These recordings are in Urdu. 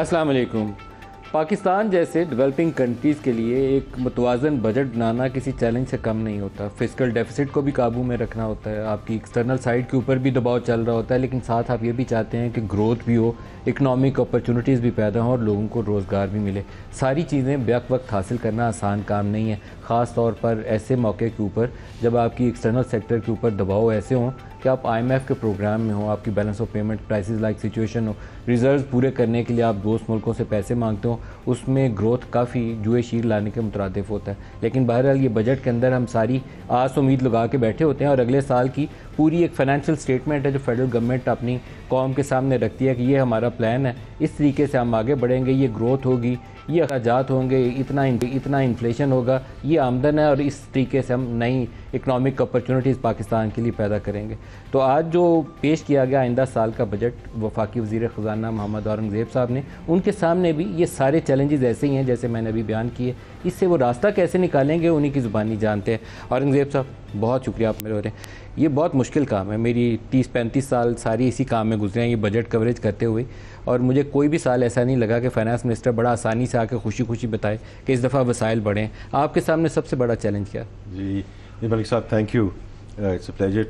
السلام علیکم. پاکستان جیسے ڈیولپنگ کنٹریز کے لیے ایک متوازن بجٹ بنانا کسی چیلنج سے کم نہیں ہوتا. فسکل ڈیفیسٹ کو بھی قابو میں رکھنا ہوتا ہے, آپ کی ایکسٹرنل سائڈ کے اوپر بھی دباؤ چل رہا ہوتا ہے, لیکن ساتھ آپ یہ بھی چاہتے ہیں کہ گروتھ بھی ہو, اکنامک اپرچونٹیز بھی پیدا ہوں اور لوگوں کو روزگار بھی ملے. ساری چیزیں بیک وقت حاصل کرنا آسان کام نہیں ہے, خاص طور پر ایسے موقع کے اوپر جب آپ کی ایکسٹرنل سیکٹر کے اوپر دباؤ ایسے ہوں کہ آپ IMF کے پروگرام میں ہوں, آپ کی balance of payment crisis like situation who, reserves پورے کرنے کے لیے آپ دوست ملکوں سے پیسے مانگتے ہوں. اس میں گروتھ کافی جوئے شیر لانے کے مترادف ہوتا ہے. لیکن بہرحال یہ بجٹ کے اندر ہم ساری آس امید لگا کے بیٹھے ہوتے ہیں اور اگلے سال کی پوری ایک فائنینشیل سٹیٹمنٹ ہے جو فیڈرل گورنمنٹ اپنی قوم کے سامنے رکھتی ہے کہ یہ ہمارا پلان ہے, اس طریقے سے ہم آگے بڑھیں گے, یہ گروتھ ہوگی, یہ اخراجات ہوں گے, اتنا انفلیشن ہوگا, یہ آمدن ہے, اور اس طریقے سے ہم نئی اکنامک اپرچونٹیز پاکستان کے لیے پیدا کریں گے. تو آج جو پیش کیا گیا آئندہ سال کا بجٹ وفاقی وزیر خزانہ محمد اورنگزیب صاحب نے, ان کے سامنے بھی یہ سارے چیلنجز ایسے ہی ہیں جیسے میں نے ابھی بیان کیے. اس سے وہ راستہ کیسے نکالیں گے انہی کی زبانی جانتے ہیں. اورنگزیب صاحب بہت شکریہ آپ میرے ہو رہے ہیں. یہ بہت مشکل کام ہے, میری 30-35 سال ساری اسی کام میں گزرے ہیں یہ بجٹ کوریج کرتے ہوئے, اور مجھے کوئی بھی سال ایسا نہیں لگا کہ فائنانس منسٹر بڑا آسانی سے آ کے خوشی خوشی بتائے کہ اس دفعہ وسائل بڑھیں. آپ کے سامنے سب سے بڑا چیلنج کیا؟ جی ملک صاحب, thank you. It's a pleasure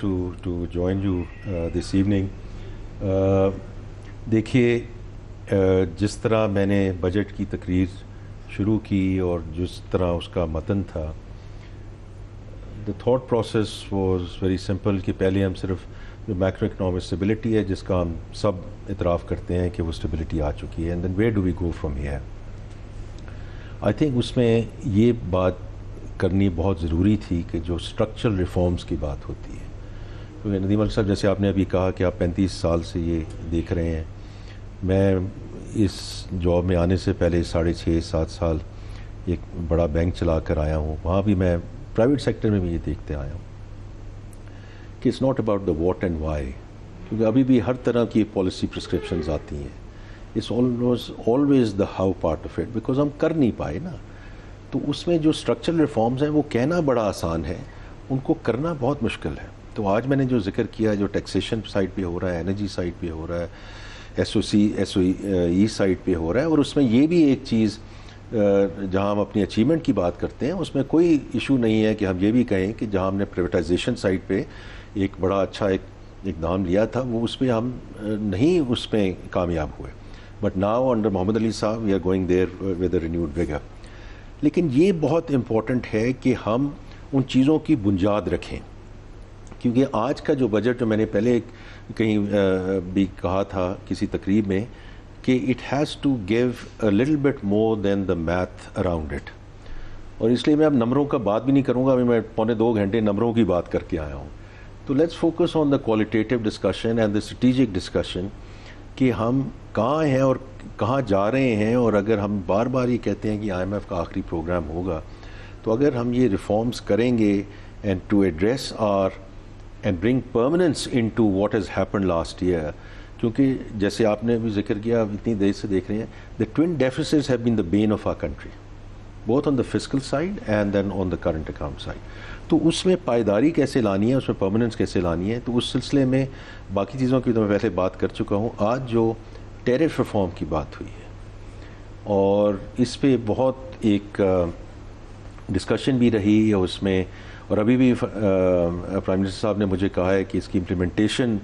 to join you this evening. دیکھیے, جس طرح میں نے بجٹ کی تقریر شروع کی اور جس طرح اس کا متن تھا, the thought process was very simple کہ پہلے ہم صرف جو میکرو اکنامک اسٹیبلٹی ہے جس کا ہم سب اعتراف کرتے ہیں کہ وہ اسٹیبلٹی آ چکی ہے, and then where do we go from here. I think اس میں یہ بات کرنی بہت ضروری تھی کہ جو اسٹرکچرل ریفارمز کی بات ہوتی ہے, کیونکہ ندیم ملک صاحب جیسے آپ نے ابھی کہا کہ آپ 35 سال سے یہ دیکھ رہے ہیں, میں اس جاب میں آنے سے پہلے 6.5-7 سال ایک بڑا بینک چلا کر آیا ہوں, وہاں بھی میں پرائیویٹ سیکٹر میں بھی یہ دیکھتے آیا ہوں کہ it's not about the what and why, کیونکہ ابھی بھی ہر طرح کی پالیسی پرسکرپشنز آتی ہیں. It's always the how part of it, because ہم کر نہیں پائے نا. تو اس میں جو اسٹرکچرل ریفارمز ہیں وہ کہنا بڑا آسان ہے, ان کو کرنا بہت مشکل ہے. تو آج میں نے جو ذکر کیا, جو ٹیکسیشن سائڈ پہ ہو رہا ہے, انرجی سائڈ پہ ہو رہا ہے, SOE سائڈ پہ ہو رہا ہے, اور اس میں یہ بھی ایک چیز جہاں ہم اپنی اچیومنٹ کی بات کرتے ہیں اس میں کوئی ایشو نہیں ہے کہ ہم یہ بھی کہیں کہ جہاں ہم نے پرائیویٹائزیشن سائڈ پہ ایک بڑا اچھا ایک اقدام لیا تھا, وہ اس پہ ہم نہیں اس پہ کامیاب ہوئے. But now under Muhammad Ali صاحب we are going there with a renewed vigour. لیکن یہ بہت امپورٹنٹ ہے کہ ہم ان چیزوں کی بنیاد رکھیں, کیونکہ آج کا جو بجٹ, جو میں نے پہلے کہیں بھی کہا تھا کسی تقریب میں, کہ it has to give a little bit more than the math around it. اور اس لیے میں اب نمبروں کا بات بھی نہیں کروں گا, ابھی میں 2.25 گھنٹے نمبروں کی بات کر کے آیا ہوں. تو let's focus on the qualitative discussion and the strategic discussion کہ ہم کہاں ہیں اور کہاں جا رہے ہیں. اور اگر ہم بار بار یہ کہتے ہیں کہ IMF کا آخری پروگرام ہوگا, تو اگر ہم یہ ریفارمز کریں گے and to address and bring permanence in to what has happened last year, کیونکہ جیسے آپ نے بھی ذکر کیا, اتنی دیر سے دیکھ رہے ہیں, the twin deficits have been the bane of our country, both on the fiscal side and then on the current account side. تو اس میں پائیداری کیسے لانی ہے, اس میں پرماننس کیسے لانی ہے, تو اس سلسلے میں باقی چیزوں کی تو میں پہلے بات کر چکا ہوں. آج جو ٹیرف ریفارم کی بات ہوئی ہے اور اس پہ بہت ایک ڈسکشن بھی رہی ہے اس میں, اور ابھی بھی پرائم منسٹر صاحب نے مجھے کہا ہے کہ اس کی امپلیمنٹیشن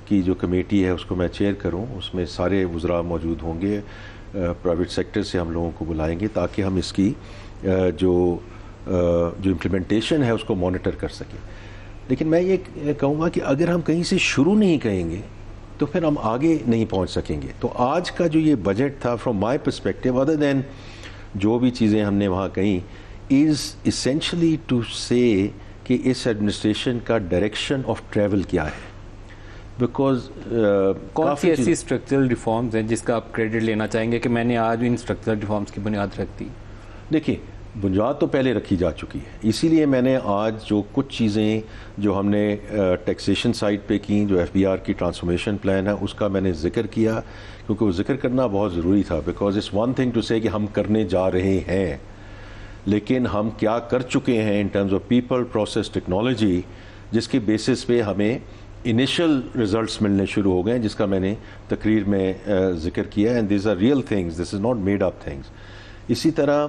کی جو کمیٹی ہے اس کو میں چیئر کروں, اس میں سارے وزراء موجود ہوں گے, پرائیویٹ سیکٹر سے ہم لوگوں کو بلائیں گے تاکہ ہم اس کی جو امپلیمنٹیشن ہے اس کو مانیٹر کر سکیں. لیکن میں یہ کہوں گا کہ اگر ہم کہیں سے شروع نہیں کہیں گے تو پھر ہم آگے نہیں پہنچ سکیں گے. تو آج کا جو یہ بجٹ تھا, فرام مائی پرسپیکٹیو, ادر دین جو بھی چیزیں ہم نے وہاں کہیں, از اسینشلی ٹو سے کہ اس ایڈمنسٹریشن کا ڈائریکشن آف ٹریول کیا ہے. بیکاز کون سی ایسی اسٹرکچرل ریفارمز ہیں جس کا آپ کریڈٹ لینا چاہیں گے کہ میں نے آج ان اسٹرکچرل ریفارمز کی بنیاد رکھ دی؟ دیکھیے, بنیاد تو پہلے رکھی جا چکی ہے, اسی لیے میں نے آج جو کچھ چیزیں جو ہم نے ٹیکسیشن سائڈ پہ کی, جو FBR کی ٹرانسفارمیشن پلان ہے, اس کا میں نے ذکر کیا, کیونکہ وہ ذکر کرنا بہت ضروری تھا. Because it's one thing to say کہ ہم کرنے جا رہے ہیں, لیکن ہم کیا کر چکے ہیں in terms of people, process, technology, جس کے بیسس پہ ہمیں انیشل رزلٹس ملنے شروع ہو گئے ہیں، جس کا میں نے تقریر میں ذکر کیا، and these are real things, this is not made up things. اسی طرح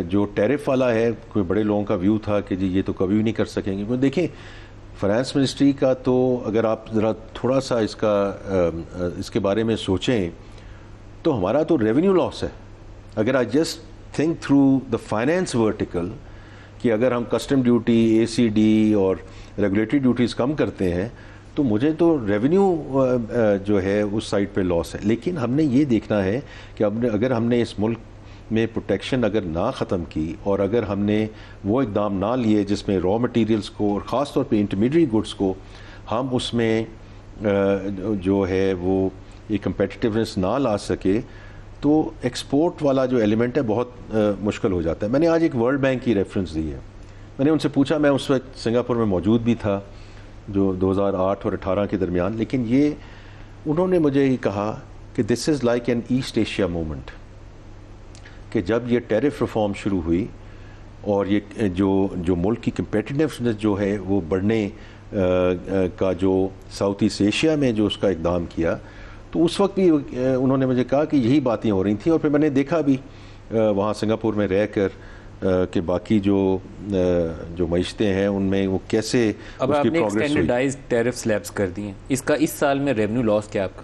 جو ٹیرف والا ہے، کوئی بڑے لوگوں کا ویو تھا کہ جی یہ تو کبھی بھی نہیں کر سکیں گے. دیکھیں فائنانس منسٹری کا تو اگر آپ ذرا تھوڑا سا اس کے بارے میں سوچیں تو ہمارا تو ریونیو لاس ہے. اگر I just think through the finance vertical کہ اگر ہم کسٹم ڈیوٹی، اے سی ڈی اور ریگولیٹری ڈیوٹیز کم کرتے ہیں تو مجھے تو ریونیو جو ہے اس سائڈ پہ لاس ہے. لیکن ہم نے یہ دیکھنا ہے کہ اگر ہم نے اس ملک میں پروٹیکشن اگر نہ ختم کی اور اگر ہم نے وہ اقدام نہ لیے جس میں را مٹیریلز کو اور خاص طور پہ انٹرمیڈیٹ گڈس کو ہم اس میں جو ہے وہ یہ کمپیٹیٹیونیس نہ لا سکے تو ایکسپورٹ والا جو ایلیمنٹ ہے بہت مشکل ہو جاتا ہے. میں نے آج ایک ورلڈ بینک کی ریفرنس دی ہے. میں نے ان سے پوچھا، میں اس وقت سنگاپور میں موجود بھی تھا جو 2008 اور 18 کے درمیان، لیکن انہوں نے مجھے یہ کہا کہ this is like an East Asia moment, کہ جب یہ ٹیرف ریفارم شروع ہوئی اور یہ جو ملک کی کمپیٹیٹیونیس جو ہے وہ بڑھنے کا جو ساؤتھ ایسٹ ایشیا میں جو اس کا اقدام کیا، تو اس وقت بھی انہوں نے مجھے کہا کہ یہی باتیں ہو رہی تھیں. اور پھر میں نے دیکھا بھی وہاں سنگاپور میں رہ کر کہ باقی جو معیشتیں ہیں ان میں وہ کیسے اب آپ نے اسٹینڈرڈائزڈ ٹیرف سلیبس کر دی ہیں، اس کا اس سال میں ریونیو لاس کیا آپ کا؟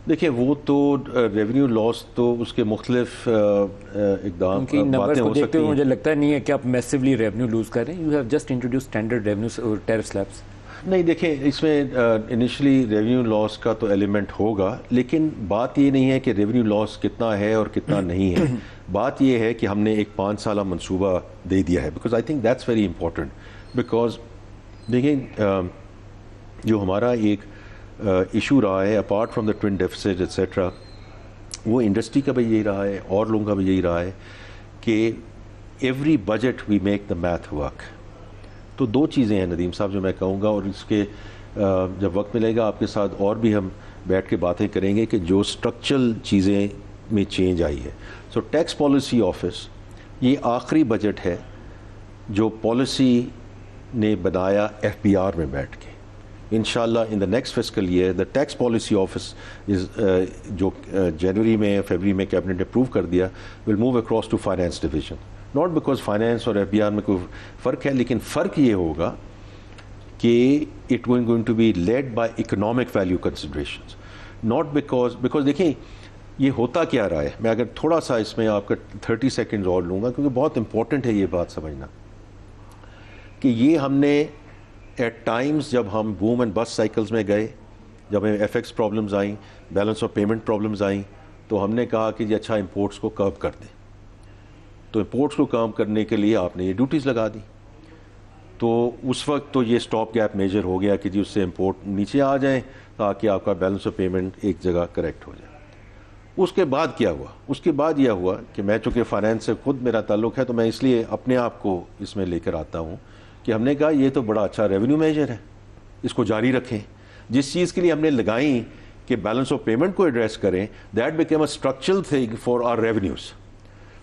دیکھیں وہ تو ریونیو لاس تو اس کے مختلف اقدام باتیں ہو سکتی ہیں. مجھے لگتا نہیں ہے کہ آپ میسیولی ریونیو لوز کر رہے ہیں. You have just introduce standard revenue tariff syllabus. نہیں دیکھیں اس میں انیشلی ریونیو لاس کا تو ایلیمنٹ ہوگا، لیکن بات یہ نہیں ہے کہ ریونیو لاس کتنا ہے اور کتنا نہیں ہے. بات یہ ہے کہ ہم نے ایک 5 سالہ منصوبہ دے دیا ہے، because I think that's very important. Because دیکھیں جو ہمارا ایک ایشو رہا ہے apart from the twin deficit etcetera, وہ انڈسٹری کا بھی یہی رہا ہے اور لوگوں کا بھی یہی رہا ہے کہ every budget we make the math work. تو 2 چیزیں ہیں ندیم صاحب جو میں کہوں گا، اور اس کے جب وقت ملے گا آپ کے ساتھ اور بھی ہم بیٹھ کے باتیں کریں گے کہ جو اسٹرکچرل چیزیں میں چینج آئی ہے. سو ٹیکس پالیسی آفس یہ آخری بجٹ ہے جو پالیسی نے بنایا ایف بی آر میں بیٹھ کے. انشاءاللہ in the next fiscal year the tax policy office جو جنوری میں فیبری میں کیبنٹ نے اپروو کر دیا will move across to finance division. Not because finance اور ایف بی آر میں کوئی فرق ہے، لیکن فرق یہ ہوگا کہ it going to be led by economic value considerations, not because دیکھیں یہ ہوتا کیا رہا ہے. میں اگر تھوڑا سا اس میں آپ کا 30 سیکنڈز اور لوں گا کیونکہ بہت امپورٹنٹ ہے یہ بات سمجھنا کہ یہ ہم نے ایٹ ٹائمز جب ہم بوم اینڈ بس سائیکلز میں گئے، جب ہمیں ایف ایکس پرابلمز آئیں، بیلنس آف پیمنٹ پرابلمز آئیں، تو ہم نے کہا کہ یہ اچھا امپورٹس کو کرب کر دیں. تو امپورٹس کو کام کرنے کے لیے آپ نے یہ ڈیوٹیز لگا دی. تو اس وقت تو یہ اسٹاپ گیپ میجر ہو گیا کہ جی اس سے امپورٹ نیچے آ جائیں تاکہ آپ کا بیلنس آف پیمنٹ ایک جگہ کریکٹ ہو جائے. اس کے بعد کیا ہوا؟ اس کے بعد یہ ہوا کہ میں چونکہ فائنینس سے خود میرا تعلق ہے تو میں اس لیے اپنے آپ کو اس میں لے کر آتا ہوں کہ ہم نے کہا یہ تو بڑا اچھا ریونیو میجر ہے، اس کو جاری رکھیں. جس چیز کے لیے ہم نے لگائیں کہ بیلنس آف پیمنٹ کو ایڈریس کریں، that became a structural thing for our revenues.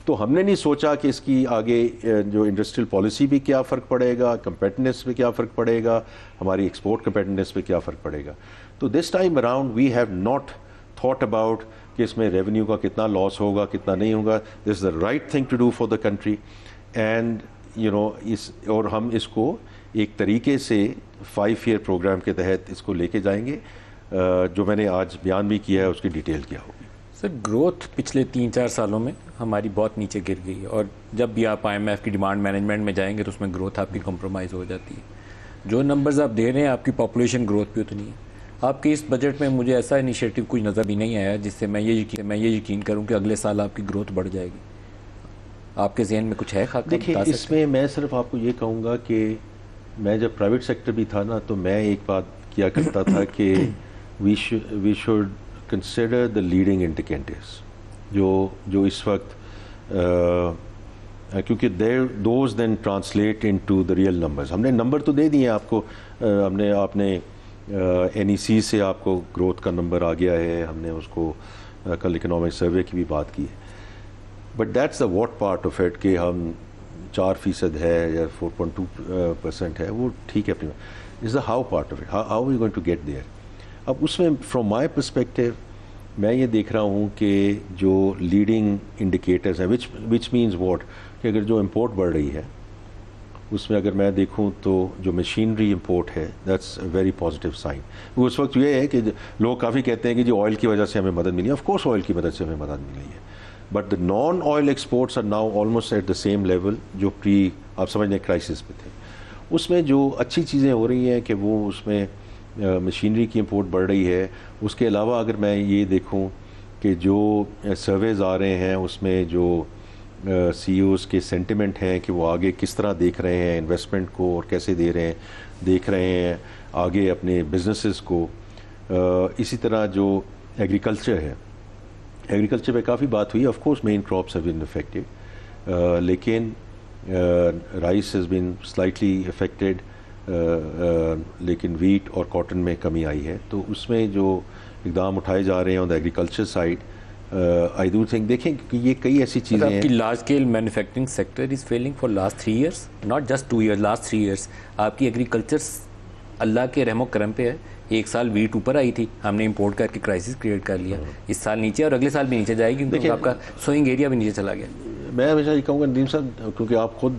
تو ہم نے نہیں سوچا کہ اس کی آگے جو انڈسٹریل پالیسی بھی کیا فرق پڑے گا، کمپیٹیٹنیس پہ کیا فرق پڑے گا، ہماری ایکسپورٹ کمپیٹیٹنیس پہ کیا فرق پڑے گا. تو this time around we have not thought about کہ اس میں ریونیو کا کتنا لاس ہوگا کتنا نہیں ہوگا. This is the right thing to do for the country and اور ہم اس کو ایک طریقے سے 5 ایئر پروگرام کے تحت اس کو لے کے جائیں گے. جو میں نے آج بیان بھی کیا ہے اس کی ڈیٹیل کیا ہوگی. سر گروتھ پچھلے 3-4 سالوں میں ہماری بہت نیچے گر گئی ہے، اور جب بھی آپ IMF کی ڈیمانڈ مینجمنٹ میں جائیں گے تو اس میں گروتھ آپ کی کمپرومائز ہو جاتی ہے. جو نمبرز آپ دے رہے ہیں آپ کی پاپولیشن گروتھ بھی اتنی ہے. آپ کے اس بجٹ میں مجھے ایسا انیشیٹو کچھ نظر بھی نہیں آیا جس سے میں یہ یقین کروں کہ اگلے سال آپ کی گروتھ بڑھ جائے گی. آپ کے ذہن میں کچھ ہے خاکہ؟ دیکھیں اس میں میں صرف آپ کو یہ کہوں گا کہ میں جب پرائیویٹ سیکٹر بھی تھا نا تو میں ایک بات کیا کرتا تھا کہ we should consider the leading indicators جو اس وقت کیونکہ those then translate in to the real numbers. ہم نے نمبر تو دے دیے آپ کو، آپ نے NEC سے آپ کو گروتھ کا نمبر آ گیا ہے، ہم نے اس کو کل اکنامک سروے کی بھی بات کی ہے. But that's the what part of it کہ ہم 4% ہے یا 4.2% ہے, وہ ٹھیک ہے اپنی is the how part of it, how you going to get there. اب اس میں فرام مائی پرسپیکٹو میں یہ دیکھ رہا ہوں کہ جو لیڈنگ انڈیکیٹرز ہیں وچ مینز واٹ, کہ اگر جو امپورٹ بڑھ رہی ہے اس میں اگر میں دیکھوں تو جو مشینری امپورٹ ہے that's a very positive sign. اس وقت یہ ہے کہ لوگ کافی کہتے ہیں کہ جو آئل کی وجہ سے ہمیں مدد ملی ہے, آف کورس آئل کی مدد سے ہمیں مدد ملی ہے, but the non oil exports are now almost at the same level جو آپ سمجھ لیں کرائسس پہ تھے. اس میں جو اچھی چیزیں ہو رہی ہیں کہ وہ اس میں مشینری کی امپورٹ بڑھ رہی ہے. اس کے علاوہ اگر میں یہ دیکھوں کہ جو سرویز آ رہے ہیں اس میں جو سی اوز کے سینٹیمنٹ ہیں کہ وہ آگے کس طرح دیکھ رہے ہیں انویسٹمنٹ کو اور کیسے دیکھ رہے ہیں آگے اپنے بزنسز کو. اسی طرح جو ایگریکلچر ہے, ایگریکلچر پہ کافی بات ہوئی, of course main crops have been affected, لیکن rice has been slightly affected, لیکن ویٹ اور کاٹن میں کمی آئی ہے. تو اس میں جو اقدام اٹھائے جا رہے ہیں on the agriculture side, I do think دیکھیں کہ یہ کئی ایسی چیزیں ہیں. آپ کی large scale manufacturing sector is falling for last 3 years, not just 2 years, last 3 years. آپ کی ایگریکلچر اللہ کے رحم و کرم پہ ہے. ایک سال ویٹ اوپر آئی تھی, ہم نے امپورٹ کر کے کرائسس کریٹ کر لیا. اس سال نیچے اور اگلے سال بھی نیچے جائے گی کیونکہ آپ کا سوئنگ ایریا بھی نیچے چلا گیا. میں ہمیشہ یہ کہوں گا ندیم صاحب, کیونکہ آپ خود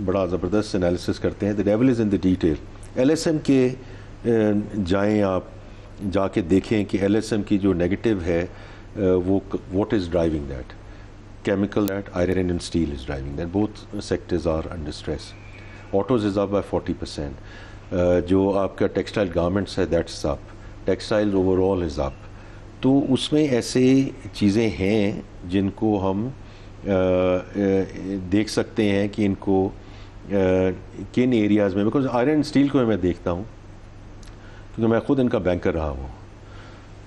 بڑا زبردست انالیسس کرتے ہیں, the devil is in the detail. L S M کے جائیں آپ جا کے دیکھیں کہ ایل ایس ایم کی جو نیگیٹو ہے وہ what is driving that. Chemical that iron and steel is driving that, both sectors are under stress. Autos is up by 40%. جو آپ کا ٹیکسٹائل گارمنٹس ہے that's up, textile overall is up. تو اس میں ایسے چیزیں ہیں جن کو ہم دیکھ سکتے ہیں کہ ان کو کن ایریاز میں, بیکاز آئرن اینڈ اسٹیل کو میں دیکھتا ہوں کیونکہ میں خود ان کا بینکر رہا ہوں.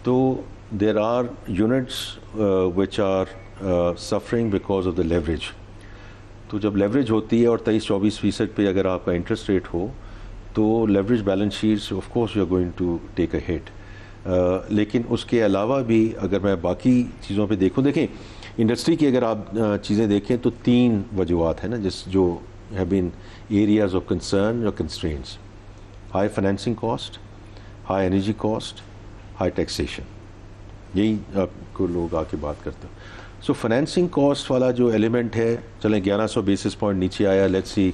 تو there are units which are suffering because of the leverage. تو جب لیوریج ہوتی ہے اور 23-24% پہ اگر آپ کا انٹرسٹ ریٹ ہو تو leverage balance sheets of course you are going to take a hit. لیکن اس کے علاوہ بھی اگر میں باقی چیزوں پہ دیکھوں, دیکھیں انڈسٹری کی اگر آپ چیزیں دیکھیں تو 3 وجوہات ہیں نا جو have been areas of concern اور constraints. High financing cost, high energy cost, high taxation. یہی آپ کو لوگ آ کے بات کرتے ہیں. سو فائنینسنگ کاسٹ والا جو ایلیمنٹ ہے, چلیں 1100 بیسس پوائنٹ نیچے آیا, لیٹس سی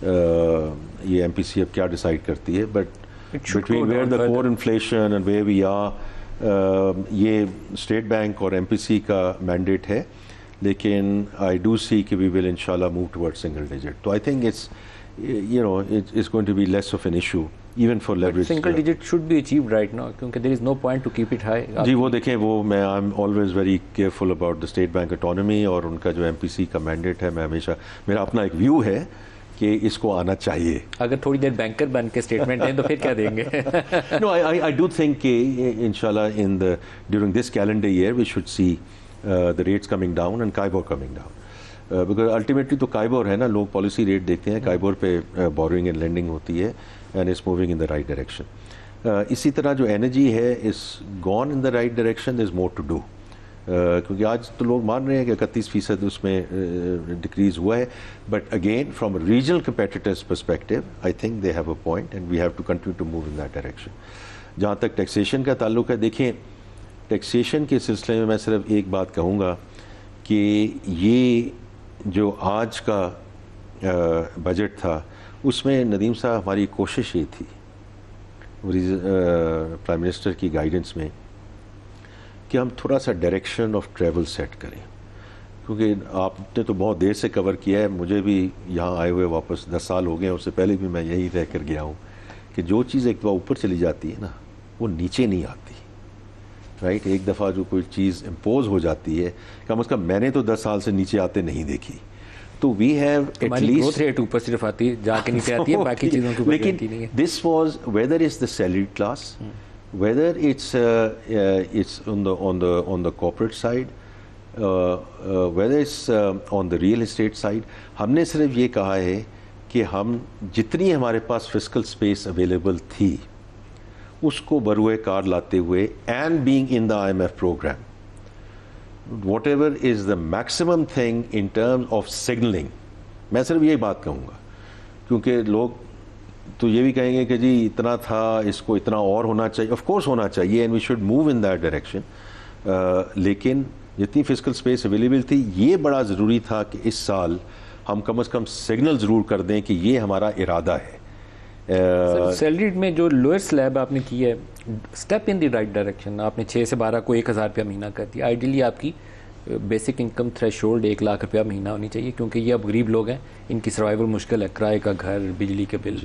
یہ ایم پی سی اب کیا ڈیسائیڈ کرتی ہے, but between where the core inflation and where we are, یہ اسٹیٹ بینک اور ایم پی سی کا مینڈیٹ ہے, لیکن آئی ڈو سی کہ وی ول ان شاء اللہ موو ٹورڈ سنگل ڈیجٹ. تو I think it's it's going to be less of an issue even for leverage. Single digit should be achieved right now کیونکہ there is no point to keep it high. جی وہ دیکھیں, وہ میں I'm always very careful about the state bank autonomy اور ان کا جو ایم پی سی کا مینڈیٹ ہے, میں ہمیشہ میرا اپنا ایک ویو ہے کہ اس کو آنا چاہیے. اگر تھوڑی دیر بینکر بن کے اسٹیٹمنٹ دیں تو پھر کیا دیں گے؟ No, I do think کہ inshallah during this calendar year we should see the rates coming down and KIBOR coming down. Because ultimately تو کائبور ہے نا, لوگ پالیسی ریٹ دیکھتے ہیں, کائبور پہ بورونگ اینڈ لینڈنگ ہوتی ہے and it's moving in the right direction. اسی طرح جو انرجی ہے is gone in the right direction, there is more to do. کیونکہ آج تو لوگ مان رہے ہیں کہ 31% اس میں ڈکریز ہوا ہے, but again from regional competitors perspective I think they have a point and we have to continue to move in that direction. جہاں تک ٹیکسیشن کا تعلق ہے, دیکھیں ٹیکسیشن کے سلسلے میں صرف ایک بات کہوں گا کہ یہ جو آج کا بجٹ تھا اس میں ندیم صاحب ہماری کوشش یہ تھی پرائم منسٹر کی گائیڈنس میں کہ ہم تھوڑا سا ڈائریکشن آف ٹریول سیٹ کریں, کیونکہ آپ نے تو بہت دیر سے کور کیا ہے, مجھے بھی یہاں آئے ہوئے واپس 10 سال ہو گئے ہیں, اس سے پہلے بھی میں یہیں رہ کر گیا ہوں کہ جو چیز ایک دفعہ اوپر چلی جاتی ہے نا وہ نیچے نہیں آتی, رائٹ. ایک دفعہ جو کوئی چیز امپوز ہو جاتی ہے, کم از کم میں نے تو 10 سال سے نیچے آتے نہیں دیکھی, تو we have at least rate اوپر صرف آتی ہے, جا کے نیچے آتی ہے, باقی چیزوں کی لیکن this was whether is the salary class, whether it's on the corporate side, whether it's on the real estate side. ہم نے صرف یہ کہا ہے کہ ہم جتنی ہمارے پاس فسکل اسپیس اویلیبل تھی اس کو بروئے کار لاتے ہوئے and being in the IMF program, whatever is the maximum thing in terms of signaling میں صرف یہی بات کہوں گا، کیونکہ لوگ تو یہ بھی کہیں گے کہ جی اتنا تھا، اس کو اتنا اور ہونا چاہیے. آف کورس ہونا چاہیے and we should move in that direction, لیکن جتنی فزیکل اسپیس اویلیبل تھی یہ بڑا ضروری تھا کہ اس سال ہم کم از کم سگنل ضرور کر دیں کہ یہ ہمارا ارادہ ہے. سیلری میں جو لوئر سلیب آپ نے کی ہے، step in the right direction. آپ نے 6 سے 12 کو 1,000 روپیہ مہینہ کر دیا. آئیڈیلی آپ کی بیسک انکم تھریش ہولڈ 1 لاکھ روپیہ مہینہ ہونی چاہیے، کیونکہ یہ اب غریب لوگ ہیں، ان کی سروائیول مشکل ہے. کرائے کا گھر، بجلی کے bill,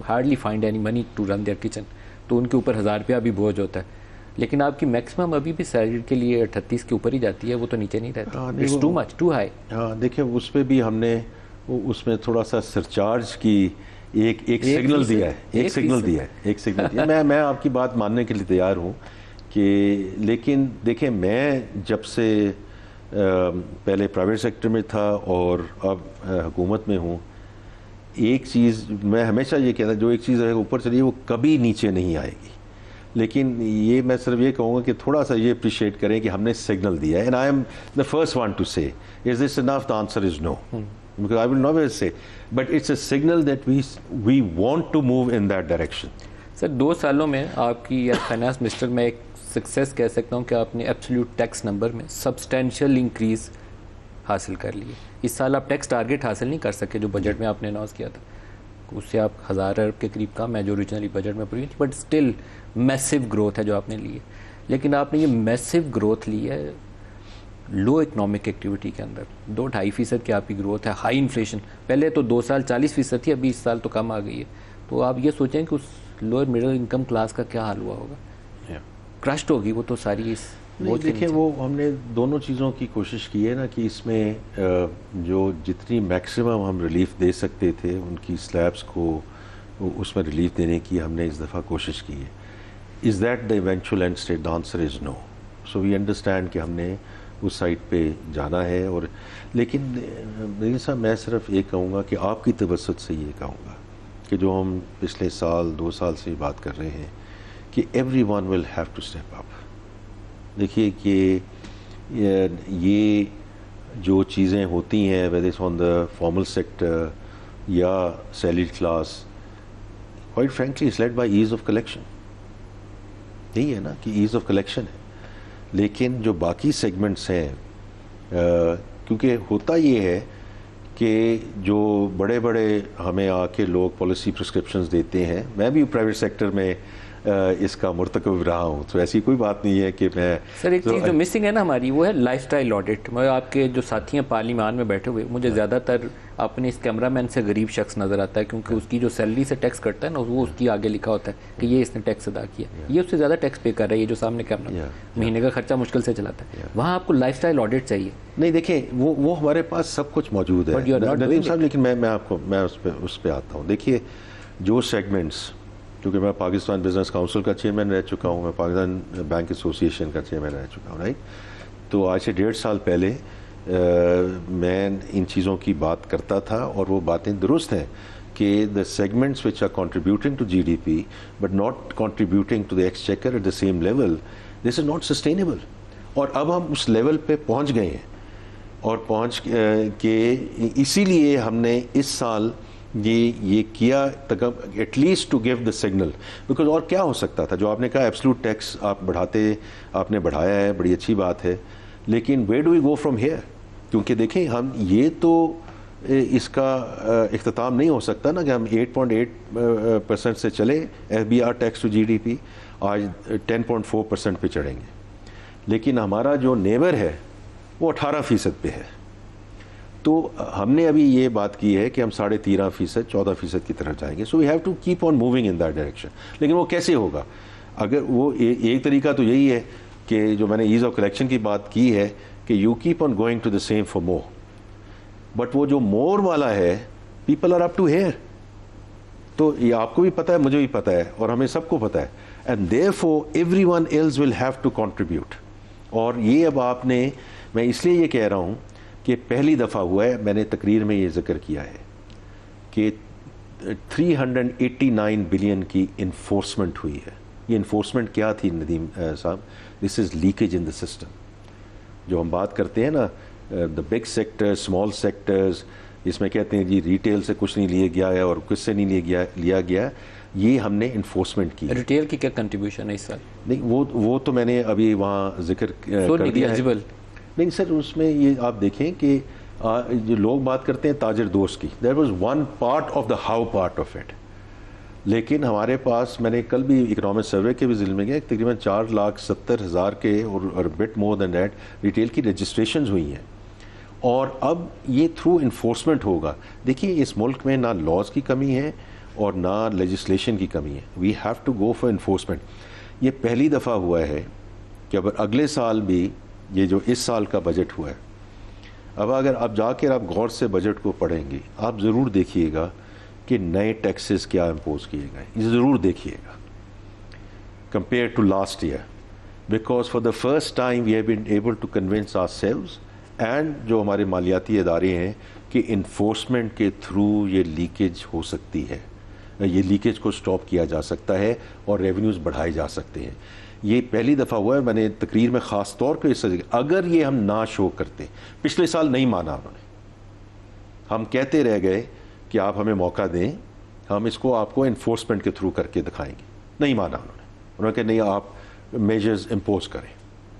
hardly find any money to run their kitchen, تو ان کے اوپر 1,000 روپیہ بھی بوجھ ہوتا ہے. لیکن آپ کی میکسیمم ابھی بھی سیلری کے لیے 38 کے اوپر ہی جاتی ہے، وہ تو نیچے نہیں رہتی. It's too much, too high. ہاں دیکھیں اس پہ بھی ہم نے اس میں تھوڑا سا سرچارج کی ایک سگنل دیا ہے. میں آپ کی بات ماننے کے لیے تیار ہوں کہ، لیکن دیکھیں میں جب سے پہلے پرائیویٹ سیکٹر میں تھا اور اب حکومت میں ہوں، ایک چیز میں ہمیشہ یہ کہتا، جو ایک چیز ہے اوپر چلیے وہ کبھی نیچے نہیں آئے گی. لیکن یہ میں صرف یہ کہوں گا کہ تھوڑا سا یہ اپریشیٹ کریں کہ ہم نے سگنل دیا ہے. And I am the first one to say is this enough, the answer is no. Because I will never say, but it's a signal that we want to move in that direction. سر 2 سالوں میں آپ کی فائنانس منسٹر میں ایک سکسیس کہہ سکتا ہوں کہ آپ نے ایبسلیوٹ ٹیکس نمبر میں سبسٹینشیل انکریز حاصل کر لی ہے. اس سال آپ ٹیکس ٹارگیٹ حاصل نہیں کر سکے جو بجٹ میں آپ نے اناؤنس کیا تھا، اس سے آپ 1,000 ارب کے قریب کم ہے جو اوریجنلی بجٹ میں پوری تھی، بٹ اسٹل میسو گروتھ ہے جو آپ نے لی ہے. لیکن آپ نے یہ میسو گروتھ لی ہے لو اکنامک ایکٹیویٹی کے اندر. 2-2.5% کی آپ کی گروتھ ہے. ہائی انفلیشن پہلے تو 2 سال 40% تھی، ابھی اس سال تو کم آ گئی ہے. تو آپ یہ سوچیں کہ اس لوئر مڈل انکم کلاس کا کیا حال ہوا ہوگا. کرشڈ ہوگی وہ تو ساری. دیکھیں وہ ہم نے دونوں چیزوں کی کوشش کی ہے نا کہ اس میں جو جتنی میکسیمم ہم ریلیف دے سکتے تھے ان کی سلیبس کو اس میں ریلیف دینے کی ہم نے اس دفعہ کوشش کی ہے. Is that the eventual end state? The answer is no. So we understand کہ ہم نے اس سائٹ پہ جانا ہے. اور لیکن نذیر صاحب میں صرف یہ کہوں گا کہ آپ کی توسط سے یہ کہوں گا کہ جو ہم پچھلے 2 سال سے بات کر رہے ہیں کہ everyone will have to step up. دیکھیے کہ یہ جو چیزیں ہوتی ہیں whether it's on the formal sector یا salaried class, quite frankly it's led by ease of collection. یہی ہے نا کہ ایز آف کلیکشن ہے. لیکن جو باقی سیگمنٹس ہیں، کیونکہ ہوتا یہ ہے کہ جو بڑے بڑے ہمیں آ کے لوگ پالیسی پرسکرپشنز دیتے ہیں، میں بھی پرائیویٹ سیکٹر میں اس کا مرتکب رہا ہوں، تو ایسی کوئی بات نہیں ہے کہ میں. سر ایک چیز جو مسنگ ہے نا ہماری، وہ ہے لائف اسٹائل آڈٹ. میں آپ کے جو ساتھی ہیں پارلیمان میں بیٹھے ہوئے، مجھے زیادہ تر اپنے اس کیمرہ مین سے غریب شخص نظر آتا ہے، کیونکہ اس کی جو سیلری سے ٹیکس کٹتا ہے نا وہ اس کی آگے لکھا ہوتا ہے کہ یہ اس نے ٹیکس ادا کیا. یہ اس سے زیادہ ٹیکس پے کر رہا ہے یہ جو سامنے کیمرہ مہینے کا خرچہ مشکل سے چلاتا ہے. وہاں آپ کو لائف اسٹائل آڈٹ چاہیے. نہیں دیکھیں وہ ہمارے پاس سب کچھ موجود ہے ندیم صاحب. لیکن میں اس پہ آتا ہوں. دیکھیے جو سیگمنٹس، کیونکہ میں پاکستان بزنس کاؤنسل کا چیئرمین رہ چکا ہوں، میں پاکستان بینک ایسوسیشن کا چیئرمین رہ چکا ہوں، رائٹ. تو آج سے 1.5 سال پہلے میں ان چیزوں کی بات کرتا تھا اور وہ باتیں درست ہیں کہ the segments which are contributing to GDP but not contributing to the exchequer at the same level, this is not sustainable. اور اب ہم اس لیول پہ پہنچ گئے ہیں، اور پہنچ کے اسی لیے ہم نے اس سال یہ کیا at least to give the signal. Because اور کیا ہو سکتا تھا؟ جو آپ نے کہا ایبسلوٹ ٹیکس آپ نے بڑھایا ہے، بڑی اچھی بات ہے، لیکن where do we go from here? کیونکہ دیکھیں ہم یہ تو اس کا اختتام نہیں ہو سکتا نا کہ ہم 8.8% سے چلے FBR ٹیکس ٹو GDP، آج 10.4% پہ چڑھیں گے. لیکن ہمارا جو نیبر ہے وہ 18% پہ ہے. تو ہم نے ابھی یہ بات کی ہے کہ ہم 13.5%، 14% کی طرف جائیں گے. So we have to keep on moving in that direction. لیکن وہ کیسے ہوگا؟ اگر وہ ایک طریقہ تو یہی ہے کہ جو میں نے ایز آف کلیکشن کی بات کی ہے کہ you keep on going to the same for more. But وہ جو مور والا ہے، people are up to here. تو یہ آپ کو بھی پتہ ہے، مجھے بھی پتہ ہے، اور ہمیں سب کو پتہ ہے. And therefore everyone else will have to contribute. اور یہ اب آپ نے، میں اس لیے یہ کہہ رہا ہوں کہ پہلی دفعہ ہوا ہے، میں نے تقریر میں یہ ذکر کیا ہے کہ 389 بلین کی انفورسمنٹ ہوئی ہے. یہ انفورسمنٹ کیا تھی ندیم صاحب؟ This is leakage in the system. جو ہم بات کرتے ہیں نا، the big sector, small sectors, اس میں کہتے ہیں جی ریٹیل سے کچھ نہیں لیا گیا ہے اور کس سے نہیں لیا گیا، یہ ہم نے انفورسمنٹ کی. ریٹیل کی کیا کنٹریبیوشن ہے اس سال؟ نہیں وہ تو میں نے ابھی وہاں ذکر کر دیا ہے. نہیں سر، اس میں یہ آپ دیکھیں کہ جو لوگ بات کرتے ہیں تاجر دوست کی، that was one part of the how part of it. لیکن ہمارے پاس، میں نے کل بھی اکنامک سروے کے بھی ضلع میں گیا، تقریباً 4,70,000 کے اور but more than that retail کی رجسٹریشنز ہوئی ہیں. اور اب یہ تھرو انفورسمنٹ ہوگا. دیکھیے اس ملک میں نہ لاز کی کمی ہے اور نہ لیجسلیشن کی کمی ہے. We have to go for enforcement. یہ پہلی دفعہ ہوا ہے کہ اب اگلے سال بھی یہ جو اس سال کا بجٹ ہوا ہے، اب اگر آپ جا کے آپ غور سے بجٹ کو پڑھیں گے، آپ ضرور دیکھیے گا کہ نئے ٹیکسز کیا امپوز کیے گئے. یہ ضرور دیکھیے گا compare to last year, because for the first time we have been able to convince ourselves and جو ہمارے مالیاتی ادارے ہیں کہ انفورسمنٹ کے تھرو یہ لیکیج ہو سکتی ہے، یہ لیکیج کو سٹاپ کیا جا سکتا ہے اور ریونیوز بڑھائے جا سکتے ہیں. یہ پہلی دفعہ ہوا ہے. میں نے تقریر میں خاص طور پہ اس سے اگر یہ ہم نہ شو کرتے، پچھلے سال نہیں مانا انہوں نے، ہم کہتے رہ گئے کہ آپ ہمیں موقع دیں، ہم اس کو آپ کو انفورسمنٹ کے تھرو کر کے دکھائیں گے. نہیں مانا انہوں نے کہا نہیں آپ میجرز امپوز کریں،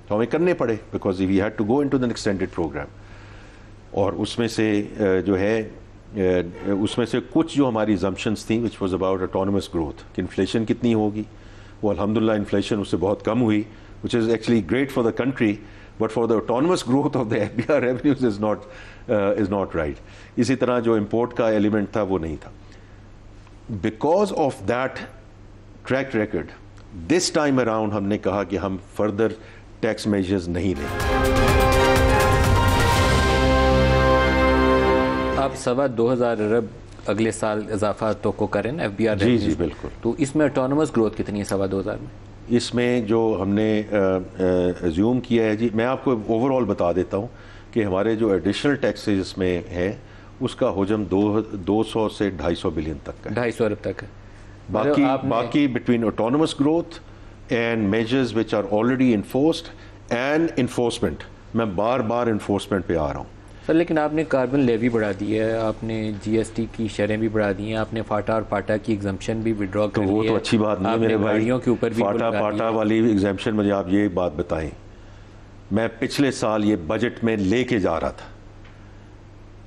تو ہمیں کرنے پڑے because we had to go into the extended programme. اور اس میں سے جو ہے اس میں سے کچھ جو ہماری زمپشنس تھیں which was about autonomous growth, کہ انفلیشن کتنی ہوگی، وہ الحمدللہ انفلیشن اس سے بہت کم ہوئی، which is actually great for the country, but for the autonomous growth of the F B R revenues is not right. اسی طرح جو امپورٹ کا ایلیمنٹ تھا وہ نہیں تھا. Because of that track record this time around ہم نے کہا کہ ہم فردر ٹیکس میجرز نہیں لیں. آپ 2,200 ارب اگلے سال اضافہ توقع کریں ایف بی آر. جی بالکل. تو اس میں اٹانومس گروتھ کتنی ہے 2,200 میں؟ اس میں جو ہم نے ایزیوم کیا ہے، جی میں آپ کو اوور آل بتا دیتا ہوں کہ ہمارے جو ایڈیشنل ٹیکسز اس میں ہیں اس کا حجم 200 سے 250 بلین تک کا ہے. 250 ارب تک ہے. باقی between autonomous growth and measures which are already enforced and enforcement. میں بار بار انفورسمنٹ پہ آ رہا ہوں سر. لیکن آپ نے کاربن لیوی بڑھا دی ہے، آپ نے جی ایس ٹی کی شرح بھی بڑھا دی ہیں، آپ نے فاٹا اور پاٹا کی ایگزمپشن بھی وڈرا کر لی ہے. وہ تو اچھی بات نہیں ہے میرے بھائی. کے اوپر بھی فاٹا پاٹا والی ایگزمپشن، مجھے آپ یہ بات بتائیں، میں پچھلے سال یہ بجٹ میں لے کے جا رہا تھا،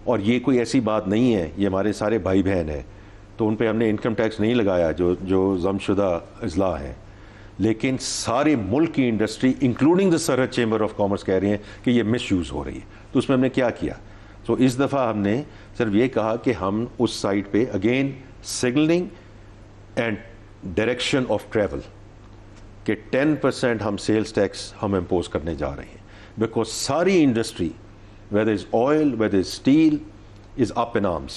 اور یہ کوئی ایسی بات نہیں ہے، یہ ہمارے سارے بھائی بہن ہیں تو ان پہ ہم نے انکم ٹیکس نہیں لگایا جو ضم شدہ اضلاع ہیں. لیکن سارے ملک کی انڈسٹری انکلوڈنگ دا سرحد چیمبر آف کامرس کہہ رہی ہیں کہ یہ مس یوز ہو رہی ہے. تو اس میں ہم نے کیا کیا؟ تو اس دفعہ ہم نے صرف یہ کہا کہ ہم اس سائٹ پہ again signalling and direction of travel کہ 10% ہم سیلز ٹیکس ہم امپوز کرنے جا رہے ہیں. بیکاز ساری industry whether it's oil, whether it's steel, is up in arms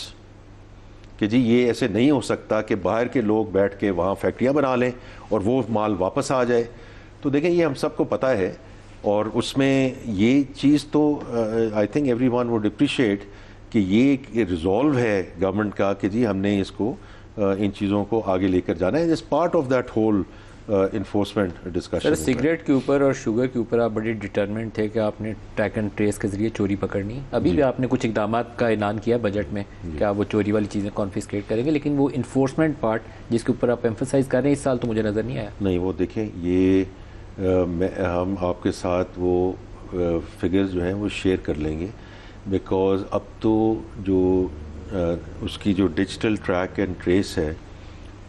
کہ جی یہ ایسے نہیں ہو سکتا کہ باہر کے لوگ بیٹھ کے وہاں فیکٹریاں بنا لیں اور وہ مال واپس آ جائے. تو دیکھیں یہ ہم سب کو پتہ ہے، اور اس میں یہ چیز تو I think every one would appreciate کہ یہ ایک ریزالو ہے گورنمنٹ کا کہ جی ہم نے اس کو ان چیزوں کو آگے لے کر جانا ہے. Is part of that whole enforcement discussion. Sir cigarette کے اوپر اور شوگر کے اوپر آپ بڑے ڈٹرمنٹ تھے کہ آپ نے ٹریک اینڈ ٹریس کے ذریعے چوری پکڑنی. ابھی بھی آپ نے کچھ اقدامات کا اعلان کیا بجٹ میں کہ آپ وہ چوری والی چیزیں کانفiscate کریں گے، لیکن وہ انفورسمنٹ پارٹ جس کے اوپر آپ ایمفسائز کر رہے ہیں اس سال تو مجھے نظر نہیں آیا. نہیں وہ دیکھیں یہ ہم آپ کے ساتھ وہ فگرز جو ہیں وہ شیئر کر لیں گے، بیکاز اب تو جو اس کی جو ڈیجیٹل ٹریک اینڈ ٹریس ہے،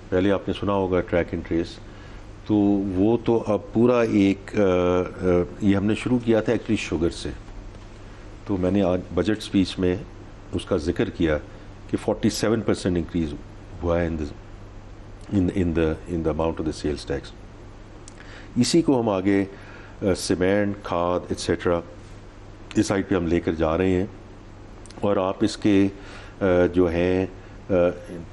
پہلے آپ نے سنا ہوگا ٹریک اینڈ ٹریس، تو وہ تو اب پورا ایک یہ ہم نے شروع کیا تھا ایکچولی شوگر سے. تو میں نے آج بجٹ سپیچ میں اس کا ذکر کیا کہ 47% انکریز ہوا ہے in the amount of the sales tax. اسی کو ہم آگے سیمنٹ، کھاد ایٹسیٹرا اس سائڈ پہ ہم لے کر جا رہے ہیں. اور آپ اس کے جو ہیں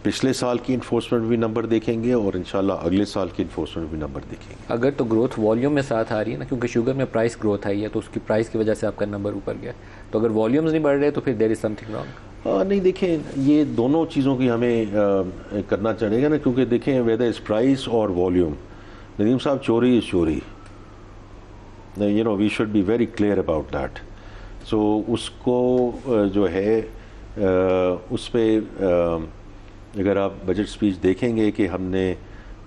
پچھلے سال کی انفورسمنٹ بھی نمبر دیکھیں گے اور انشاءاللہ اگلے سال کی انفورسمنٹ بھی نمبر دیکھیں گے. اگر تو گروتھ والیوم میں ساتھ آ رہی ہے نا، کیونکہ شوگر میں پرائس گروتھ آئی ہے تو اس کی پرائس کی وجہ سے آپ کا نمبر اوپر گیا. تو اگر والیومز نہیں بڑھ رہے تو پھر دیر از سم تھنگ رانگ. نہیں دیکھیں یہ دونوں چیزوں کی ہمیں کرنا چاہیے گا نا، کیونکہ دیکھیں ویدر از پرائس اور والیوم. ندیم صاحب چوری از چوری، we should be very clear about that. So اس کو جو ہے اس پہ اگر آپ بجٹ اسپیچ دیکھیں گے کہ ہم نے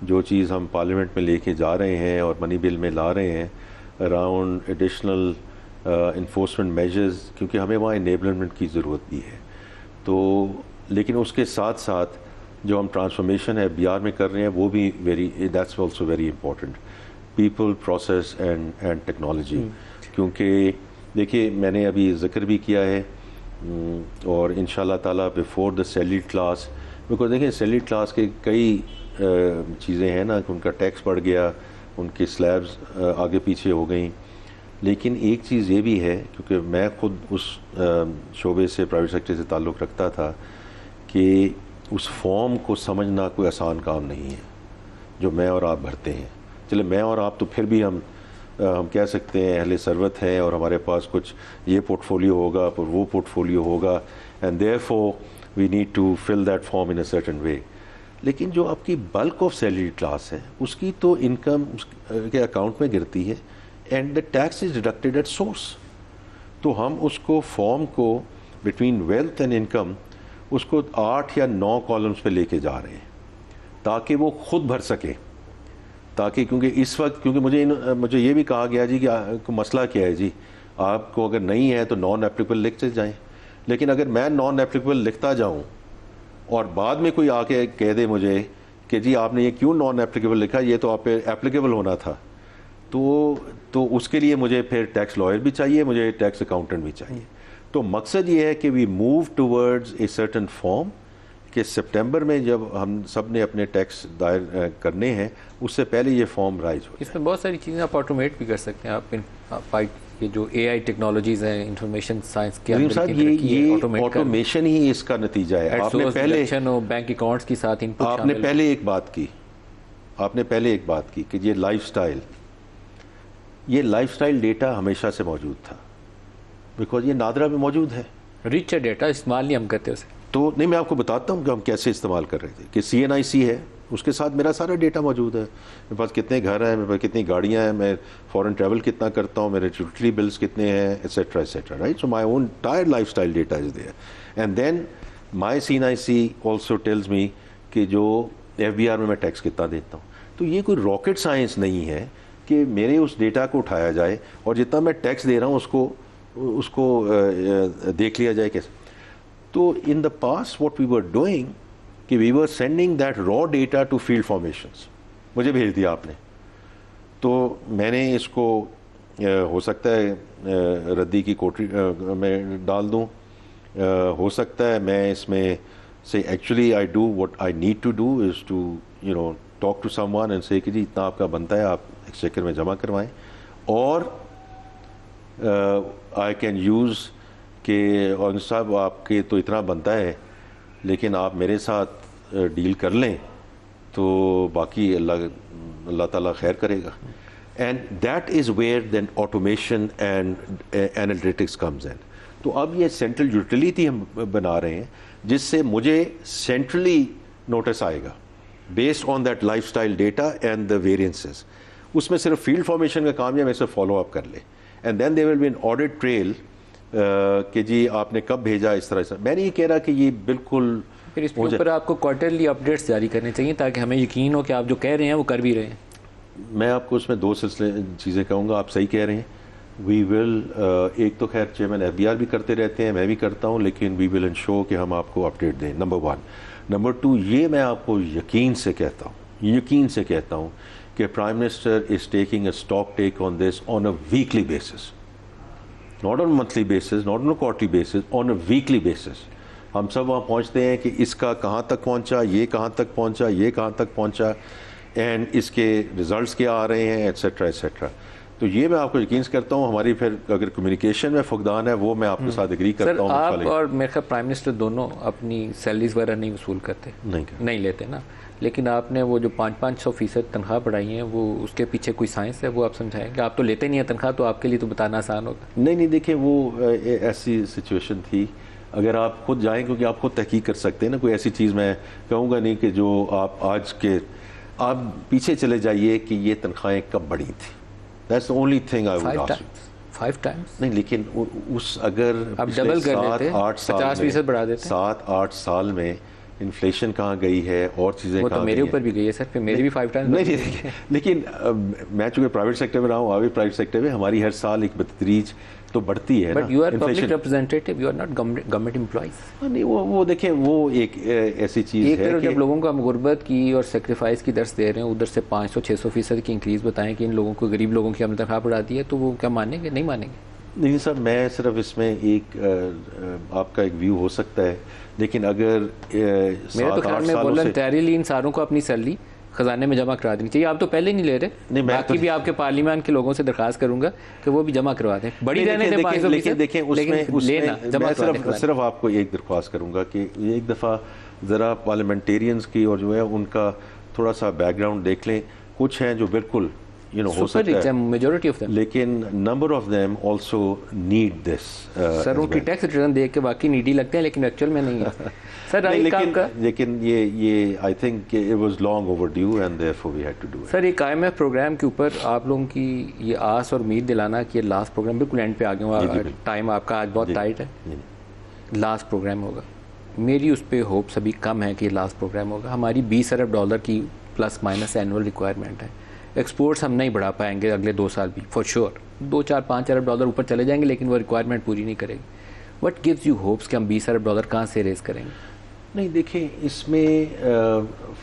جو چیز ہم پارلیمنٹ میں لے کے جا رہے ہیں اور منی بل میں لا رہے ہیں اراؤنڈ ایڈیشنل انفورسمنٹ میجرز، کیونکہ ہمیں وہاں انیبلمنٹ کی ضرورت بھی ہے، تو لیکن اس کے ساتھ ساتھ جو ہم ٹرانسفارمیشن ہے بی آر میں کر رہے ہیں وہ بھی that's also very important, people, process and technology. کیونکہ دیکھیے میں نے ابھی ذکر بھی کیا ہے اور ان شاء اللہ تعالیٰ before the salaried class, because دیکھیں سیلریڈ کلاس کے کئی چیزیں ہیں نا کہ ان کا ٹیکس بڑھ گیا، ان کے سلیبز آگے پیچھے ہو گئیں، لیکن ایک چیز یہ بھی ہے کیونکہ میں خود اس شعبے سے پرائیویٹ سیکٹر سے تعلق رکھتا تھا کہ اس فارم کو سمجھنا کوئی آسان کام نہیں ہے جو میں اور آپ بھرتے ہیں. چلے میں اور آپ تو پھر بھی ہم کہہ سکتے ہیں اہل ثروت ہیں اور ہمارے پاس کچھ یہ پورٹ فولیو ہوگا پھر وہ پورٹ فولیو ہوگا and therefore we need to fill that form in a certain way. لیکن جو آپ کی بلک آف سیلری کلاس ہے اس کی تو انکم کے اکاؤنٹ میں گرتی ہے and the tax is deducted at source. تو ہم اس کو فارم کو بٹوین ویلتھ اینڈ انکم اس کو 8 یا 9 کالمز پہ لے کے جا رہے ہیں تاکہ وہ خود بھر سکے. تاکہ کیونکہ اس وقت کیونکہ مجھے یہ بھی کہا گیا جی کہ مسئلہ کیا ہے جی، آپ کو اگر نہیں ہے تو نان ایپلیکیبل لکھتے جائیں. لیکن اگر میں نان ایپلیکیبل لکھتا جاؤں اور بعد میں کوئی آ کے کہہ دے مجھے کہ جی آپ نے یہ کیوں نان ایپلیکیبل لکھا، یہ تو آپ پہ ایپلیکیبل ہونا تھا، تو اس کے لیے مجھے پھر ٹیکس لائر بھی چاہیے، مجھے ٹیکس اکاؤنٹنٹ بھی چاہیے. تو مقصد یہ ہے کہ we move towards a certain form کہ سپٹمبر میں جب ہم سب نے اپنے ٹیکس دائر کرنے ہیں اس سے پہلے یہ فارم رائز ہو. اس میں بہت ساری چیزیں آپ آٹومیٹ بھی کر سکتے ہیں. آپ یہ جو اے آئی ٹیکنالوجیز ہیں، انفارمیشن سائنس کی یہ آٹومیشن ہی اس کا نتیجہ ہے. آپ نے پہلے بینک اکاؤنٹس کے ساتھ ان آپ نے پہلے ایک بات کی کہ یہ لائف سٹائل ڈیٹا ہمیشہ سے موجود تھا بیکاز یہ نادرا میں موجود ہے. ریچ ڈیٹا استعمال نہیں ہم کرتے اسے. تو نہیں میں آپ کو بتاتا ہوں کہ ہم کیسے استعمال کر رہے تھے کہ CNIC ہے اس کے ساتھ میرا سارا ڈیٹا موجود ہے. میرے پاس کتنے گھر ہیں، میرے پاس کتنی گاڑیاں ہیں، میں فورن ٹریول کتنا کرتا ہوں، میرے یوٹیلیٹی بلز کتنے ہیں، etcetera etcetera, right. So my own entire lifestyle data is there and then my CNIC also tells me کہ جو FBR میں ٹیکس کتنا دیتا ہوں. تو یہ کوئی راکٹ سائنس نہیں ہے کہ میرے اس ڈیٹا کو اٹھایا جائے اور جتنا میں ٹیکس دے رہا ہوں اس کو دیکھ لیا جائے کیسے. تو in the past what we were doing کہ we were sending that raw data to field formations. مجھے بھیج دیا آپ نے تو میں نے اس کو ہو سکتا ہے ردی کی کوٹری میں ڈال دوں، ہو سکتا ہے میں اس میں سے actually I do what I need to do is to talk to someone and say کہ جی اتنا آپ کا بنتا ہے آپ ایکسچیکر میں جمع کروائیں. اور آئی کین یوز کہ اور صاحب آپ کے تو اتنا بنتا ہے لیکن آپ میرے ساتھ ڈیل کر لیں تو باقی اللہ تعالیٰ خیر کرے گا. And that is where then automation and analytics comes in. تو اب یہ سینٹرل یوٹیلیٹی ہم بنا رہے ہیں جس سے مجھے سینٹرلی نوٹس آئے گا based on that life style data and the variances. اس میں صرف فیلڈ فارمیشن کا کام ہے میں اسے فالو اپ کر لے and then there will be an audit trail کہ جی آپ نے کب بھیجا اس طرح سے. میں نہیں یہ کہہ رہا کہ یہ بالکل پھر اس کے اوپر آپ کو کوارٹرلی اپڈیٹس جاری کرنے چاہیے تاکہ ہمیں یقین ہو کہ آپ جو کہہ رہے ہیں وہ کر بھی رہے ہیں. میں آپ کو اس میں 2 چیزیں کہوں گا. آپ صحیح کہہ رہے ہیں. وی ول ایک تو خیر چیئرمین FBR بھی کرتے رہتے ہیں، میں بھی کرتا ہوں، لیکن وی ول انشور کہ ہم آپ کو اپڈیٹ دیں. نمبر 1. نمبر 2 یہ میں آپ کو یقین سے کہتا ہوں کہ prime minister is taking a stock take on this on a weekly basis, not on a monthly basis, not on a quarterly basis, on a weekly basis. ہم سب وہاں پہنچتے ہیں کہ اس کا کہاں تک پہنچا، یہ کہاں تک پہنچا، یہ کہاں تک پہنچا، اینڈ اس کے ریزلٹس کیا آ رہے ہیں، ایٹسیٹرا ایٹسیٹرا. تو یہ میں آپ کو یقین کرتا ہوں. ہماری پھر اگر کمیونیکیشن میں فقدان ہے وہ میں آپ کے ساتھ اگری کرتا ہوں. آپ اور میرے خیال پرائم منسٹر دونوں اپنی سیلریز وغیرہ نہیں وصول کرتے، نہیں لیتے نا، لیکن آپ نے وہ جو 500% تنخواہ بڑھائی ہیں وہ اس کے پیچھے کوئی سائنس ہے وہ آپ سمجھائیں کہ آپ تو لیتے نہیں ہیں تنخواہ تو آپ کے لیے تو بتانا آسان ہوگا. نہیں دیکھیں وہ ایسی سچویشن تھی. اگر آپ خود جائیں کیونکہ آپ خود تحقیق کر سکتے ہیں نا، کوئی ایسی چیز میں کہوں گا نہیں کہ جو آپ پیچھے چلے جائیے کہ یہ تنخواہیں کب بڑھی تھی. That's the only thing I would ask you. 5 times. نہیں لیکن اس اگر اب ڈبل کر دیتے 50% بڑھا دیتے 7-8 سال میں انفلیشن کہاں گئی ہے اور چیزیں وہ تو میرے اوپر بھی گئی ہے سر, پھر میری بھی 5 times. نہیں لیکن میں چونکہ پرائیویٹ سیکٹر میں رہا ہوں, ابھی پرائیویٹ سیکٹر میں ہماری ہر سال ایک بتدریج تو بڑھتی ہے. But you are public representative, you are not government employees. نہیں وہ دیکھیں وہ ایک ایسی چیز ہے کہ جب لوگوں کو ہم غربت کی اور سیکریفائس کی درس دے رہے ہیں, ادھر سے 500-600% کی انکریز بتائیں کہ ان لوگوں کو, غریب لوگوں کی ہم نے تنخواہ بڑھا دی ہے, تو وہ کیا مانیں گے؟ نہیں مانیں گے. نہیں سر, میں صرف اس میں ایک آپ کا ایک ویو ہو سکتا ہے, لیکن اگر میرے تو خیال میں والنٹریلی ان ساروں کو اپنی سیلری خزانے میں جمع کرا دینی چاہیے. آپ تو پہلے ہی نہیں لے رہے, باقی بھی آپ کے پارلیمان کے لوگوں سے درخواست کروں گا کہ وہ بھی جمع کروا دیں. بڑی رہنے دیں 500%, لیکن دیکھیں میں صرف آپ کو ایک درخواست کروں گا کہ ایک دفعہ ذرا پارلیمنٹیرینز کی اور جو ہے ان کا تھوڑا سا بیک گراؤنڈ دیکھ لیں. کچھ ہیں جو بالکل ہو سکتا ہے, میجورٹی آف دم, لیکن number of them also need this. Sir ان کی ٹیکس ریٹرن دیکھ کے واقعی نیڈی لگتے ہیں, لیکن ایکچوئل میں نہیں ہے سر. لیکن یہ I think it was long overdue and therefore we had to do it. Sir ایک IMF پروگرام کے اوپر آپ لوگوں کی یہ آس اور امید دلانا کہ یہ لاسٹ پروگرام بالکل اینڈ پہ آ گئے ہوں, ٹائم آپ کا آج بہت ٹائٹ ہے, لاسٹ پروگرام ہوگا. میری اس پہ ہوپس ابھی کم ہے کہ یہ لاسٹ پروگرام ہوگا. ہماری $20 ارب کی پلس مائنس اینول ریکوائرمنٹ ہے. ایکسپورٹس ہم نہیں بڑھا پائیں گے اگلے 2 سال بھی فار شیور. 2-4-5 ارب ڈالر اوپر چلے جائیں گے, لیکن وہ ریکوائرمنٹ پوری نہیں کرے گی. وٹ گیوز یو ہوپس کہ ہم $20 ارب کہاں سے ریز کریں گے؟ نہیں دیکھیں, اس میں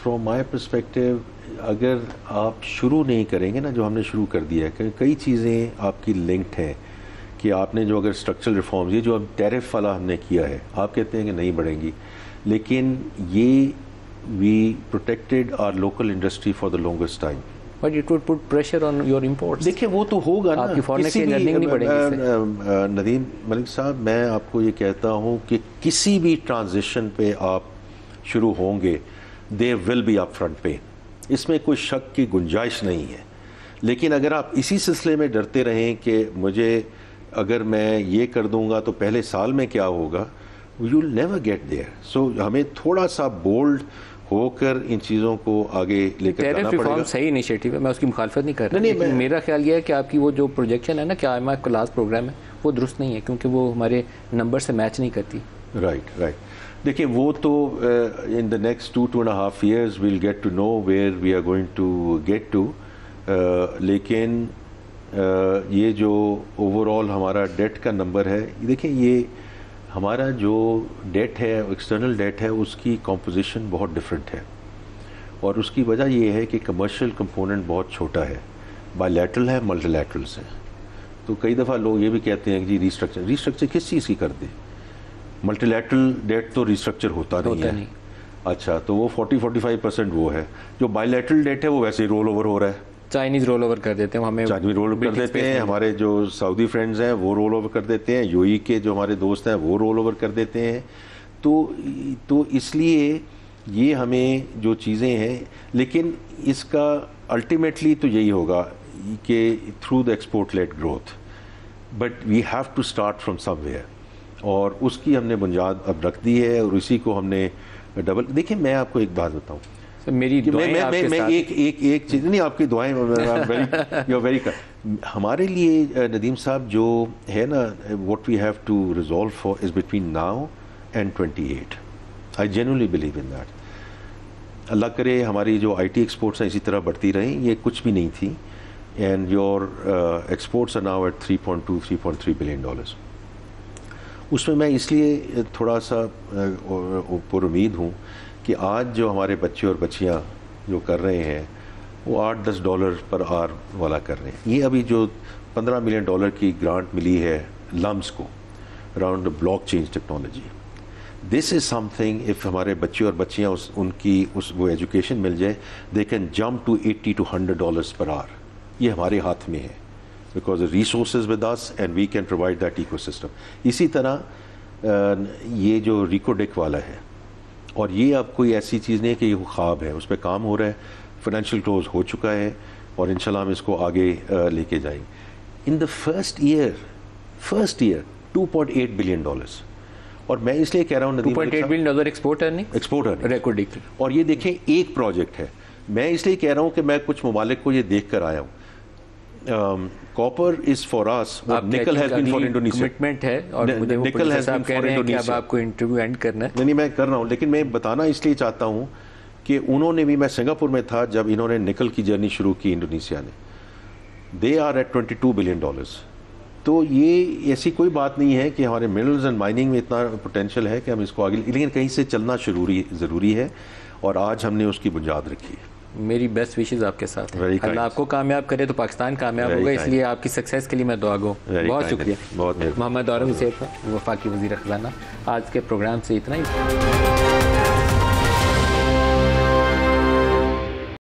فرام مائی پرسپیکٹیو اگر آپ شروع نہیں کریں گے نا, جو ہم نے شروع کر دیا ہے, کہ کئی چیزیں آپ کی لنکڈ ہیں کہ آپ نے جو اگر اسٹرکچرل ریفارمز, یہ جو اب ٹیرف والا ہم نے کیا ہے, آپ کہتے ہیں کہ نہیں بڑھیں گی, لیکن یہ we protected our local industry for the longest time. But it would put pressure on your imports. دیکھیں وہ تو ہوگا نا, آپ کی فورن ایکسچینج ارننگ نہیں بڑھے گی. ندیم ملک صاحب, میں آپ کو یہ کہتا ہوں کہ کسی بھی ٹرانزیشن پہ آپ شروع ہوں گے, there will be up front pain, اس میں کوئی شک کی گنجائش نہیں ہے. لیکن اگر آپ اسی سلسلے میں ڈرتے رہیں کہ مجھے اگر میں یہ کر دوں گا تو پہلے سال میں کیا ہوگا, you will never get there. So ہمیں تھوڑا سا بولڈ ہو کر ان چیزوں کو آگے لے کر جانا پڑے گا. صحیح انیشیٹو ہے, میں اس کی مخالفت نہیں کر رہا, لیکن میرا خیال یہ ہے کہ آپ کی وہ جو پروجیکشن ہے نا کہ IMF کا لاسٹ پروگرام ہے, وہ درست نہیں ہے, کیونکہ وہ ہمارے نمبر سے میچ نہیں کرتی. رائٹ. دیکھیں وہ تو in the next 2.5 years we'll get to know where we are going to get to. لیکن یہ جو اوور آل ہمارا ڈیٹ کا نمبر ہے, دیکھیں یہ ہمارا جو ڈیٹ ہے, ایکسٹرنل ڈیٹ ہے, اس کی کمپوزیشن بہت ڈفرینٹ ہے, اور اس کی وجہ یہ ہے کہ کمرشل کمپوننٹ بہت چھوٹا ہے, بائی لیٹرل ہے, ملٹی لیٹرلس ہے. تو کئی دفعہ لوگ یہ بھی کہتے ہیں کہ جی ریسٹرکچر کس چیز کی کر دیں, ملٹی لیٹرل ڈیٹ تو ریسٹرکچر ہوتا نہیں ہے. اچھا, تو وہ 40-45% وہ ہے. جو بائی لیٹرل ڈیٹ ہے وہ ویسے ہی رول اوور ہو رہا ہے, چائنیز رول اوور کر دیتے ہیں, ہمیں چائنیز رول اوور کر دیتے ہیں, ہمارے جو سعودی فرینڈز ہیں وہ رول اوور کر دیتے ہیں, UAE کے جو ہمارے دوست ہیں وہ رول اوور کر دیتے ہیں. تو اس لیے یہ ہمیں جو چیزیں ہیں, لیکن اس کا الٹیمیٹلی تو یہی ہوگا کہ through the export led growth, but we have to start from somewhere, اور اس کی ہم نے بنیاد اب رکھ دی ہے, اور اسی کو ہم نے ڈبل. دیکھیں میں آپ کو ایک بات بتاؤں, میری میں ایک چیز نہیں, آپ کی دعائیں ہمارے لیے ندیم صاحب جو ہے نا, what we have to resolve for is between now and 28. I genuinely believe in that. اللہ کرے ہماری جو IT ایکسپورٹس ہیں اسی طرح بڑھتی رہیں, یہ کچھ بھی نہیں تھی, and your exports are now at $3.2-3.3 billion. اس میں اس لیے تھوڑا سا پر امید ہوں کہ آج جو ہمارے بچے اور بچیاں جو کر رہے ہیں وہ $8-10 پر آر والا کر رہے ہیں. یہ ابھی جو $15 ملین کی گرانٹ ملی ہے لمس کو around blockchain technology, this is something, if ہمارے بچے اور بچیاں ان کی وہ ایجوکیشن مل جائے, they can jump to $80-100 per hour. یہ ہمارے ہاتھ میں ہے, because resources with us and we can provide that ecosystem. اسی طرح یہ جو ریکوڈیک والا ہے, اور یہ اب کوئی ایسی چیز نہیں ہے کہ یہ خواب ہے, اس پہ کام ہو رہا ہے, فائنینشیل کلوز ہو چکا ہے, اور انشاءاللہ ہم اس کو آگے لے کے جائیں. ان دا فرسٹ ایئر $2.8 بلین. اور میں اس لیے کہہ رہا ہوں $2.8 بلین ایکسپورٹ ریکارڈ. اور یہ دیکھیں ایک پروجیکٹ ہے. میں اس لیے کہہ رہا ہوں کہ میں کچھ ممالک کو یہ دیکھ کر آیا ہوں, copper is for us what nickel has been for Indonesia. Commitment ہے اور مجھے وہ Nickel has صاحب been کہہ for رہے ہیں کہ اب Indonesia. آپ کو انٹرویو اینڈ کرنا ہے. نہیں میں کر رہا ہوں، لیکن میں بتانا اس لیے چاہتا ہوں کہ انہوں نے بھی، میں سنگاپور میں تھا جب انہوں نے نکل کی جرنی شروع کی انڈونیشیا نے. They are at $22 billion. تو یہ ایسی کوئی بات نہیں ہے کہ ہمارے منرلز اینڈ مائننگ میں اتنا پوٹینشیل ہے کہ ہم اس کو آگے، لیکن کہیں سے چلنا ضروری ہے اور آج ہم نے اس کی بنیاد رکھی ہے. میری بیسٹ وشز آپ کے ساتھ ہیں. اللہ آپ کو کامیاب کرے تو پاکستان کامیاب ہوگا، اس لیے آپ کی سکسیس کے لیے میں دعا گو. بہت شکریہ. بہت محمد اورنگ زیب وفاقی وزیر خزانہ. آج کے پروگرام سے اتنا ہی.